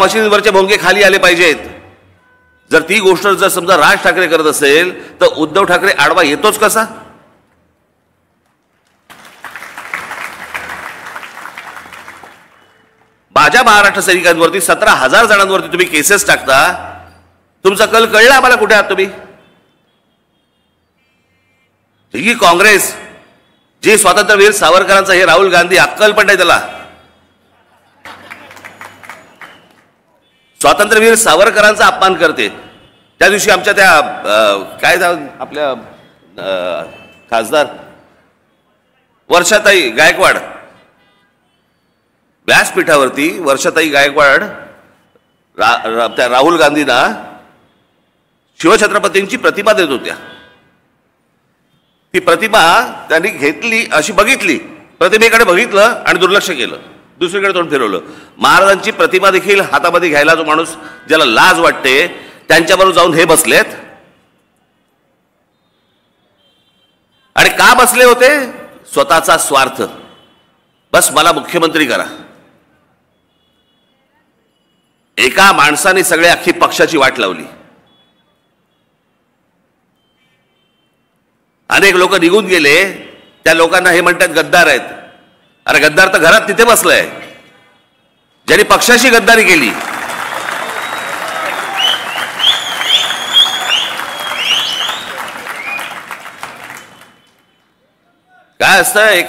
मशीनवरचे भोंगे खाली आले पाहिजेत. जर ती गोष्ट जर समजा राज ठाकरे करत असेल तर उद्धव ठाकरे आडवा येतोच कसा? माझ्या महाराष्ट्र सैनिकांवरती 17,000 जणांवरती तुम्ही केसेस टाकता. तुमचा कल कळला आम्हाला कुठे आहात तुम्ही? ही काँग्रेस जे स्वातंत्र्यवीर सावरकरांचा, हे राहुल गांधी अक्कल पण नाही त्याला. स्वातंत्र्यवीर सावरकरांचा अपमान करते. त्या दिवशी आमच्या त्या काय आपल्या खासदार वर्षाताई गायकवाड व्यासपीठावरती वर्षाताई गायकवाड त्या राहुल गांधींना शिवछत्रपतींची प्रतिमा देत होत्या. ती प्रतिमा त्यांनी घेतली, अशी बघितली, प्रतिमेकडे बघितलं आणि दुर्लक्ष केलं, दुसरीकडे तोंड फिरवलं. महाराजांची प्रतिमा देखील हातामध्ये घ्यायला जो माणूस ज्याला लाज वाटते त्यांच्याबरोबर जाऊन हे बसलेत. आणि का बसले होते? स्वतःचा स्वार्थ. बस मला मुख्यमंत्री करा. एका माणसाने सगळ्या अख्खी पक्षाची वाट लावली. अनेक लोक निघून गेले. त्या लोकांना हे म्हणतात गद्दार आहेत. अरे गद्दार तर घरात तिथे बसलाय ज्यांनी पक्षाशी गद्दारी केली. काय असतं, एक